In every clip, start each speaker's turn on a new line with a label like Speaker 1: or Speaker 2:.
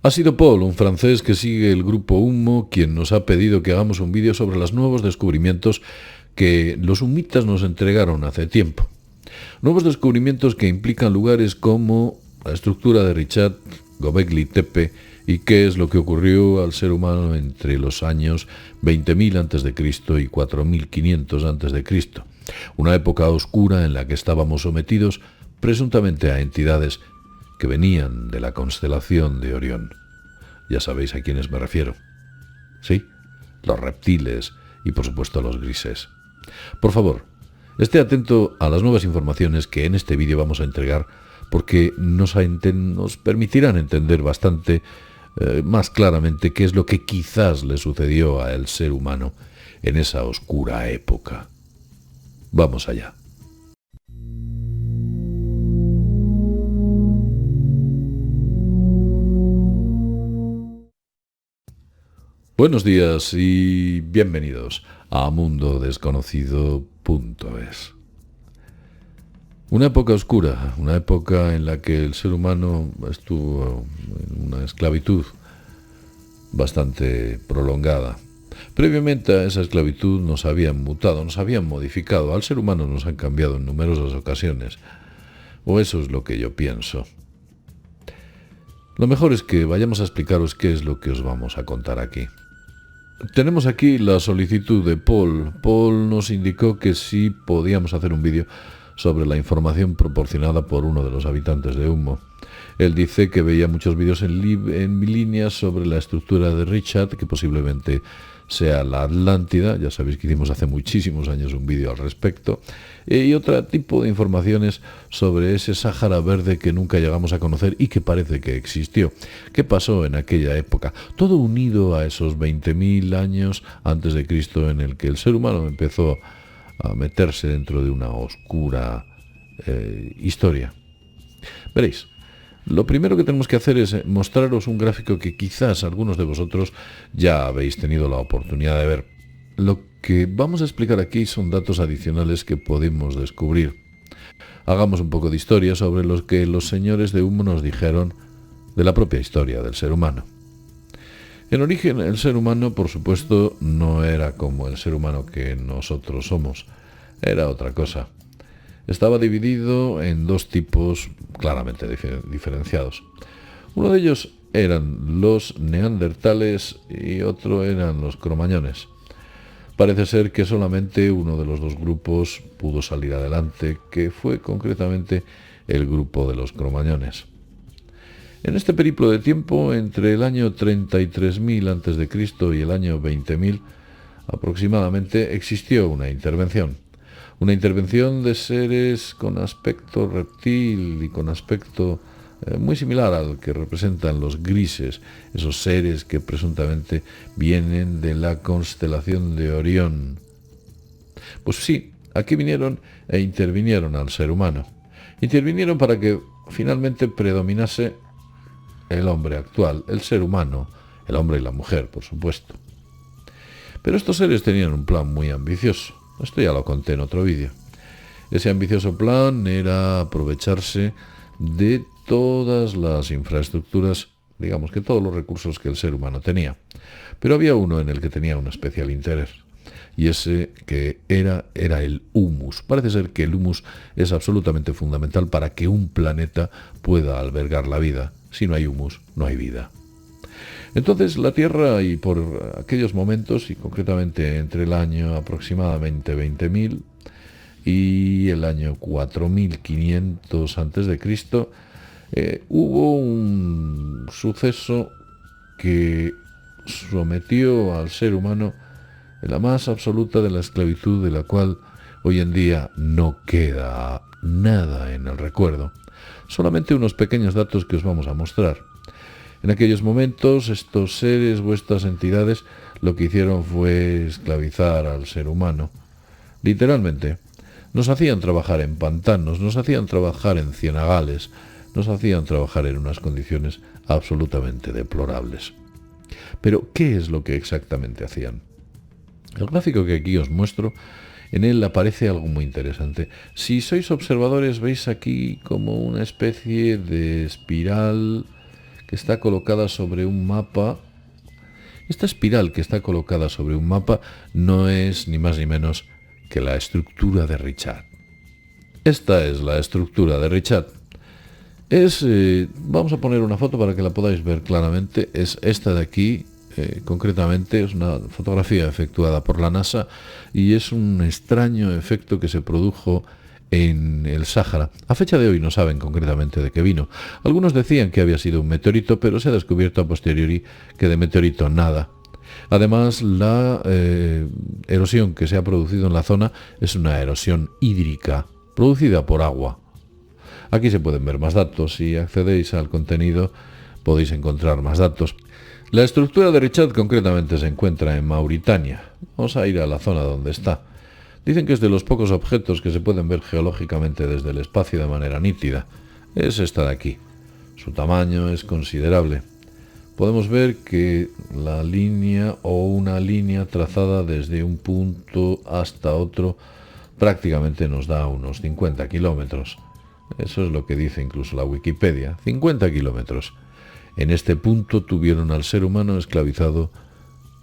Speaker 1: Ha sido Paul, un francés que sigue el grupo Humo, quien nos ha pedido que hagamos un vídeo sobre los nuevos descubrimientos que los humitas nos entregaron hace tiempo. Nuevos descubrimientos que implican lugares como la estructura de Richat, Göbekli Tepe y qué es lo que ocurrió al ser humano entre los años 20.000 a.C. y 4.500 a.C., una época oscura en la que estábamos sometidos presuntamente a entidades que venían de la constelación de Orión. Ya sabéis a quiénes me refiero. Sí, los reptiles y por supuesto los grises. Por favor, esté atento a las nuevas informaciones que en este vídeo vamos a entregar porque nos permitirán entender bastante más claramente qué es lo que quizás le sucedió al ser humano en esa oscura época. Vamos allá. Buenos días y bienvenidos a mundodesconocido.es. Una época oscura, una época en la que el ser humano estuvo en una esclavitud bastante prolongada. Previamente a esa esclavitud nos habían mutado, nos habían modificado, al ser humano nos han cambiado en numerosas ocasiones, o eso es lo que yo pienso. Lo mejor es que vayamos a explicaros qué es lo que os vamos a contar aquí. Tenemos aquí la solicitud de Paul. Paul nos indicó que sí podíamos hacer un vídeo sobre la información proporcionada por uno de los habitantes de Humo. Él dice que veía muchos vídeos en línea sobre la estructura de Richat, que posiblemente sea la Atlántida. Ya sabéis que hicimos hace muchísimos años un vídeo al respecto. Y otro tipo de informaciones sobre ese Sáhara verde que nunca llegamos a conocer y que parece que existió. ¿Qué pasó en aquella época? Todo unido a esos 20.000 años antes de Cristo en el que el ser humano empezó a meterse dentro de una oscura historia. Veréis, lo primero que tenemos que hacer es mostraros un gráfico que quizás algunos de vosotros ya habéis tenido la oportunidad de ver. Lo que vamos a explicar aquí son datos adicionales que podemos descubrir. Hagamos un poco de historia sobre lo que los señores de Humo nos dijeron de la propia historia del ser humano. En origen, el ser humano, por supuesto, no era como el ser humano que nosotros somos. Era otra cosa. Estaba dividido en dos tipos claramente diferenciados. Uno de ellos eran los neandertales y otro eran los cromañones. Parece ser que solamente uno de los dos grupos pudo salir adelante, que fue concretamente el grupo de los cromañones. En este periplo de tiempo, entre el año 33.000 a.C. y el año 20.000, aproximadamente, existió una intervención. Una intervención de seres con aspecto reptil y con aspecto muy similar al que representan los grises, esos seres que presuntamente vienen de la constelación de Orión. Pues sí, aquí vinieron e intervinieron al ser humano. Intervinieron para que finalmente predominase el hombre actual, el ser humano, el hombre y la mujer, por supuesto. Pero estos seres tenían un plan muy ambicioso. Esto ya lo conté en otro vídeo. Ese ambicioso plan era aprovecharse de todas las infraestructuras, digamos que todos los recursos que el ser humano tenía. Pero había uno en el que tenía un especial interés. Y ese que era el humus. Parece ser que el humus es absolutamente fundamental para que un planeta pueda albergar la vida. Si no hay humus, no hay vida. Entonces la Tierra, y por aquellos momentos, y concretamente entre el año aproximadamente 20.000 y el año 4.500 a.C., hubo un suceso que sometió al ser humano en la más absoluta de la esclavitud, de la cual hoy en día no queda nada en el recuerdo. Solamente unos pequeños datos que os vamos a mostrar. En aquellos momentos, estos seres, vuestras entidades, lo que hicieron fue esclavizar al ser humano. Literalmente, nos hacían trabajar en pantanos, nos hacían trabajar en cienagales, nos hacían trabajar en unas condiciones absolutamente deplorables. Pero, ¿qué es lo que exactamente hacían? El gráfico que aquí os muestro, en él aparece algo muy interesante. Si sois observadores, veis aquí como una especie de espiral que está colocada sobre un mapa. Esta espiral que está colocada sobre un mapa no es ni más ni menos que la estructura de Richat. Esta es la estructura de Richat. Vamos a poner una foto para que la podáis ver claramente. Es esta de aquí, concretamente, es una fotografía efectuada por la NASA y es un extraño efecto que se produjo en el Sáhara. A fecha de hoy no saben concretamente de qué vino. Algunos decían que había sido un meteorito, pero se ha descubierto a posteriori que de meteorito nada. Además, la erosión que se ha producido en la zona es una erosión hídrica, producida por agua. Aquí se pueden ver más datos. Si accedéis al contenido podéis encontrar más datos. La estructura de Richat concretamente se encuentra en Mauritania. Vamos a ir a la zona donde está. Dicen que es de los pocos objetos que se pueden ver geológicamente desde el espacio de manera nítida. Es esta de aquí. Su tamaño es considerable. Podemos ver que la línea o una línea trazada desde un punto hasta otro prácticamente nos da unos 50 kilómetros. Eso es lo que dice incluso la Wikipedia, 50 kilómetros. En este punto tuvieron al ser humano esclavizado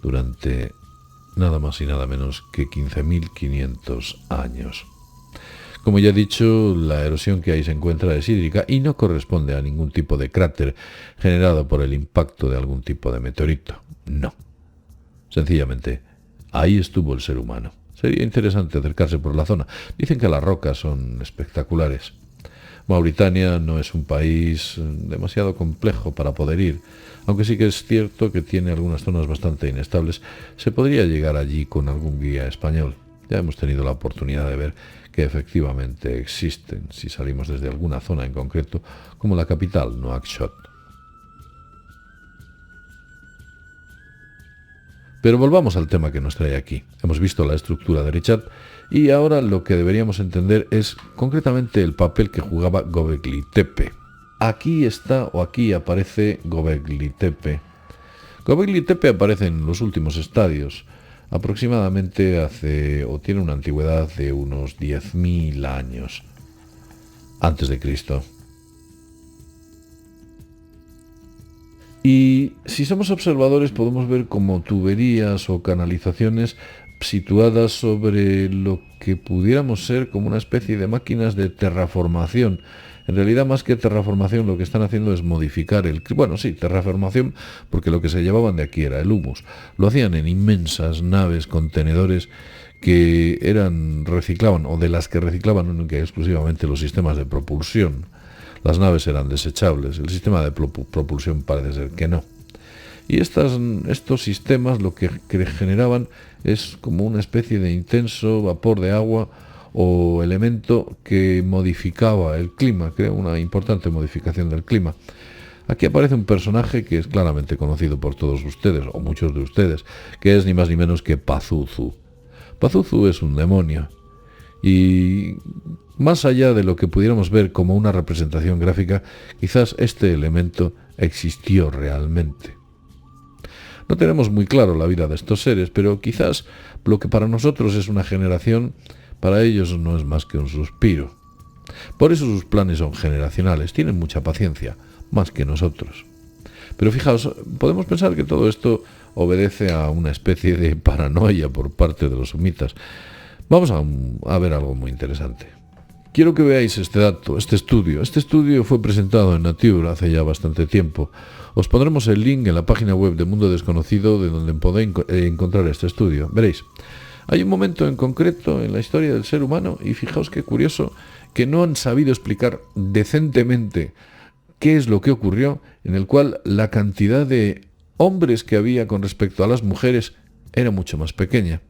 Speaker 1: durante nada más y nada menos que 15.500 años. Como ya he dicho, la erosión que ahí se encuentra es hídrica y no corresponde a ningún tipo de cráter generado por el impacto de algún tipo de meteorito. No. Sencillamente, ahí estuvo el ser humano. Sería interesante acercarse por la zona. Dicen que las rocas son espectaculares. Mauritania no es un país demasiado complejo para poder ir, aunque sí que es cierto que tiene algunas zonas bastante inestables. Se podría llegar allí con algún guía español. Ya hemos tenido la oportunidad de ver que efectivamente existen, si salimos desde alguna zona en concreto, como la capital, Nuakchot. Pero volvamos al tema que nos trae aquí. Hemos visto la estructura de Richat y ahora lo que deberíamos entender es concretamente el papel que jugaba Göbekli Tepe. Aquí está o aquí aparece Göbekli Tepe. Göbekli Tepe aparece en los últimos estadios, aproximadamente tiene una antigüedad de unos 10.000 años antes de Cristo. Y si somos observadores podemos ver como tuberías o canalizaciones situadas sobre lo que pudiéramos ser como una especie de máquinas de terraformación. En realidad, más que terraformación, lo que están haciendo es modificar terraformación, porque lo que se llevaban de aquí era el humus. Lo hacían en inmensas naves, contenedores que reciclaban, o de las que reciclaban única y exclusivamente los sistemas de propulsión. Las naves eran desechables, el sistema de propulsión parece ser que no. Y estos sistemas lo que generaban es como una especie de intenso vapor de agua o elemento que modificaba el clima, crea una importante modificación del clima. Aquí aparece un personaje que es claramente conocido por todos ustedes, o muchos de ustedes, que es ni más ni menos que Pazuzu. Pazuzu es un demonio, y más allá de lo que pudiéramos ver como una representación gráfica, quizás este elemento existió realmente. No tenemos muy claro la vida de estos seres, pero quizás lo que para nosotros es una generación, para ellos no es más que un suspiro. Por eso sus planes son generacionales, tienen mucha paciencia, más que nosotros. Pero fijaos, podemos pensar que todo esto obedece a una especie de paranoia por parte de los sumitas. Vamos a ver algo muy interesante. Quiero que veáis este dato, este estudio. Este estudio fue presentado en Nature hace ya bastante tiempo. Os pondremos el link en la página web de Mundo Desconocido, de donde podéis encontrar este estudio. Veréis, hay un momento en concreto en la historia del ser humano, y fijaos qué curioso, que no han sabido explicar decentemente qué es lo que ocurrió, en el cual la cantidad de hombres que había con respecto a las mujeres era mucho más pequeña.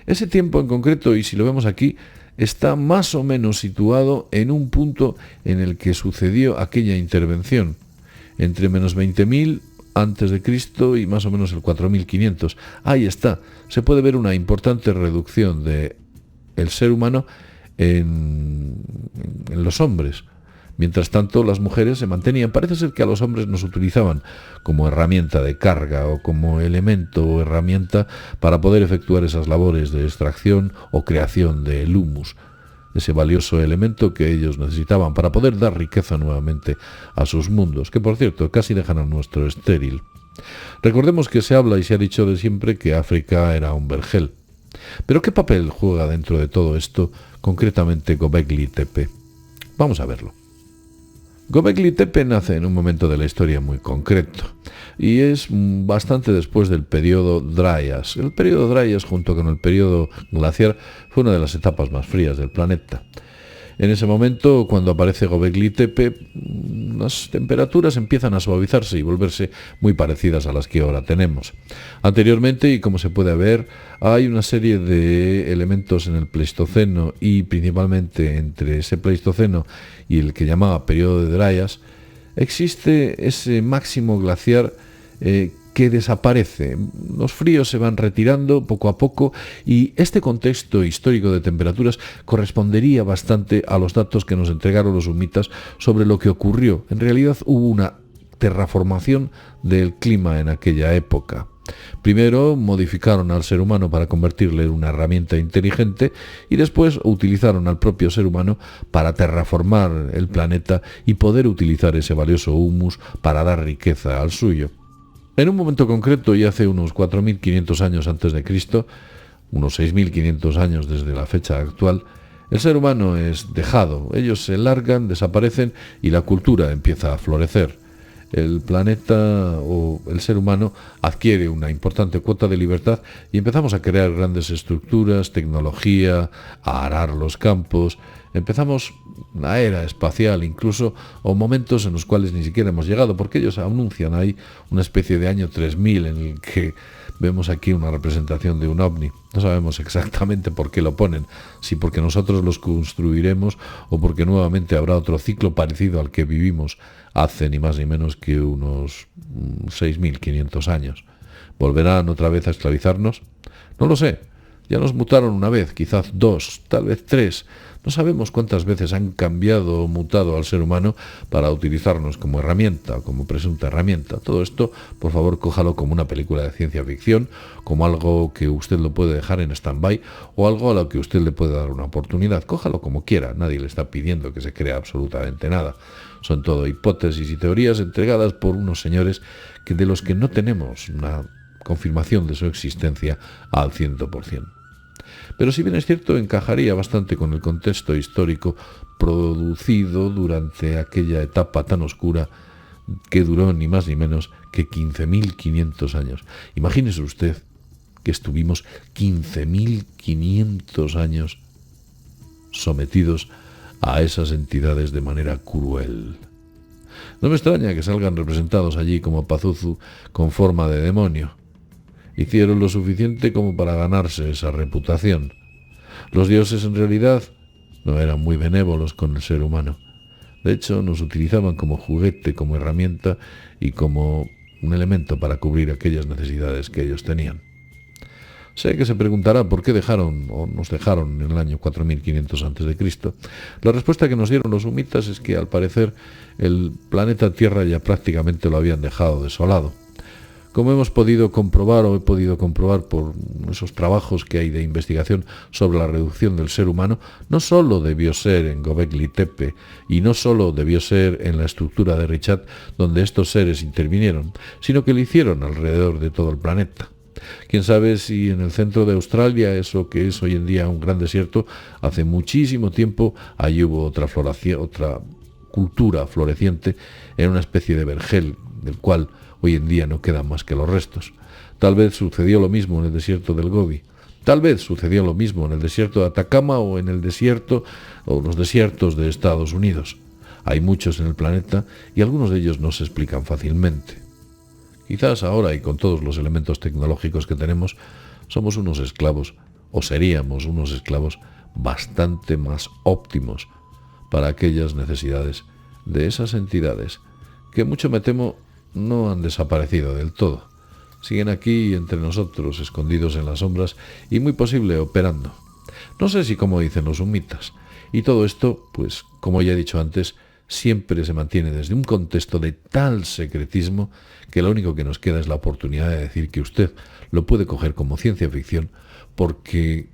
Speaker 1: Ese tiempo en concreto, y si lo vemos aquí, está más o menos situado en un punto en el que sucedió aquella intervención, entre menos 20.000 antes de Cristo y más o menos el 4.500. Ahí está, se puede ver una importante reducción de el ser humano en los hombres. Mientras tanto, las mujeres se mantenían. Parece ser que a los hombres nos utilizaban como herramienta de carga o como elemento o herramienta para poder efectuar esas labores de extracción o creación del humus. ese valioso elemento que ellos necesitaban para poder dar riqueza nuevamente a sus mundos, que por cierto casi dejan al nuestro estéril. Recordemos que se habla y se ha dicho de siempre que África era un vergel. Pero ¿qué papel juega dentro de todo esto concretamente Göbekli Tepe? Vamos a verlo. Göbekli Tepe nace en un momento de la historia muy concreto y es bastante después del periodo Dryas. El periodo Dryas, junto con el periodo glaciar, fue una de las etapas más frías del planeta. En ese momento, cuando aparece Göbekli Tepe, las temperaturas empiezan a suavizarse y volverse muy parecidas a las que ahora tenemos. Anteriormente, y como se puede ver, hay una serie de elementos en el Pleistoceno y principalmente entre ese Pleistoceno y el que llamaba periodo de Dryas, existe ese máximo glaciar que desaparece. Los fríos se van retirando poco a poco y este contexto histórico de temperaturas correspondería bastante a los datos que nos entregaron los sumitas sobre lo que ocurrió. En realidad hubo una terraformación del clima en aquella época. Primero modificaron al ser humano para convertirle en una herramienta inteligente y después utilizaron al propio ser humano para terraformar el planeta y poder utilizar ese valioso humus para dar riqueza al suyo. En un momento concreto, y hace unos 4.500 años antes de Cristo, unos 6.500 años desde la fecha actual, el ser humano es dejado, ellos se largan, desaparecen y la cultura empieza a florecer. El planeta o el ser humano adquiere una importante cuota de libertad y empezamos a crear grandes estructuras, tecnología, a arar los campos. Empezamos la era espacial incluso, o momentos en los cuales ni siquiera hemos llegado, porque ellos anuncian ahí una especie de año 3000 en el que vemos aquí una representación de un ovni. No sabemos exactamente por qué lo ponen, si porque nosotros los construiremos o porque nuevamente habrá otro ciclo parecido al que vivimos hace ni más ni menos que unos 6.500 años. ¿Volverán otra vez a esclavizarnos? No lo sé. Ya nos mutaron una vez, quizás dos, tal vez tres. No sabemos cuántas veces han cambiado o mutado al ser humano para utilizarnos como herramienta, como presunta herramienta. Todo esto, por favor, cójalo como una película de ciencia ficción, como algo que usted lo puede dejar en stand-by o algo a lo que usted le puede dar una oportunidad. Cójalo como quiera, nadie le está pidiendo que se crea absolutamente nada. Son todo hipótesis y teorías entregadas por unos señores de los que no tenemos una confirmación de su existencia al 100%. Pero si bien es cierto, encajaría bastante con el contexto histórico producido durante aquella etapa tan oscura que duró ni más ni menos que 15.500 años. Imagínese usted que estuvimos 15.500 años sometidos a esas entidades de manera cruel. No me extraña que salgan representados allí como Pazuzu con forma de demonio. Hicieron lo suficiente como para ganarse esa reputación. Los dioses en realidad no eran muy benévolos con el ser humano. De hecho, nos utilizaban como juguete, como herramienta y como un elemento para cubrir aquellas necesidades que ellos tenían. Sé que se preguntará por qué dejaron o nos dejaron en el año 4500 a.C. La respuesta que nos dieron los sumitas es que al parecer el planeta Tierra ya prácticamente lo habían dejado desolado. Como hemos podido comprobar o he podido comprobar por esos trabajos que hay de investigación sobre la reducción del ser humano, no solo debió ser en Göbekli Tepe y no solo debió ser en la estructura de Richat donde estos seres intervinieron, sino que lo hicieron alrededor de todo el planeta. Quién sabe si en el centro de Australia, eso que es hoy en día un gran desierto, hace muchísimo tiempo allí hubo otra cultura floreciente en una especie de vergel del cual hoy en día no quedan más que los restos. Tal vez sucedió lo mismo en el desierto del Gobi. Tal vez sucedió lo mismo en el desierto de Atacama o en el desierto o los desiertos de Estados Unidos. Hay muchos en el planeta y algunos de ellos no se explican fácilmente. Quizás ahora y con todos los elementos tecnológicos que tenemos, somos unos esclavos o seríamos unos esclavos bastante más óptimos para aquellas necesidades de esas entidades que mucho me temo no han desaparecido del todo. Siguen aquí entre nosotros, escondidos en las sombras y muy posible operando. No sé si como dicen los sumitas. Y todo esto, pues, como ya he dicho antes, siempre se mantiene desde un contexto de tal secretismo que lo único que nos queda es la oportunidad de decir que usted lo puede coger como ciencia ficción porque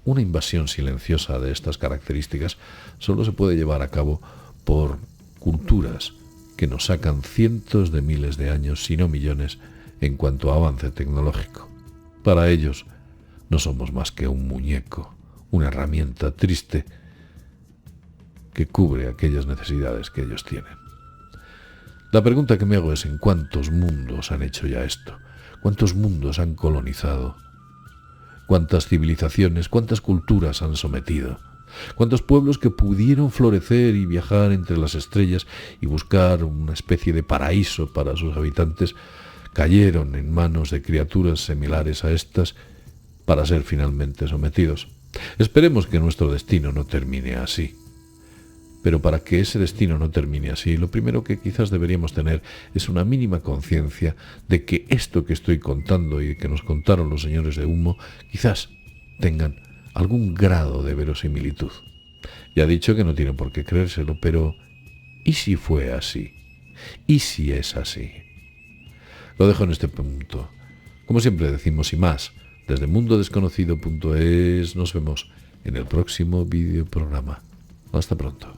Speaker 1: una invasión silenciosa de estas características solo se puede llevar a cabo por culturas que nos sacan cientos de miles de años, si no millones, en cuanto a avance tecnológico. Para ellos no somos más que un muñeco, una herramienta triste que cubre aquellas necesidades que ellos tienen. La pregunta que me hago es: ¿en cuántos mundos han hecho ya esto? ¿Cuántos mundos han colonizado? ¿Cuántas civilizaciones, cuántas culturas han sometido? ¿Cuántos pueblos que pudieron florecer y viajar entre las estrellas y buscar una especie de paraíso para sus habitantes cayeron en manos de criaturas similares a estas para ser finalmente sometidos? Esperemos que nuestro destino no termine así. Pero para que ese destino no termine así, lo primero que quizás deberíamos tener es una mínima conciencia de que esto que estoy contando y que nos contaron los señores de humo, quizás tengan algún grado de verosimilitud. Ya he dicho que no tienen por qué creérselo, pero ¿y si fue así? ¿Y si es así? Lo dejo en este punto. Como siempre decimos, y más, desde mundodesconocido.es nos vemos en el próximo videoprograma. Hasta pronto.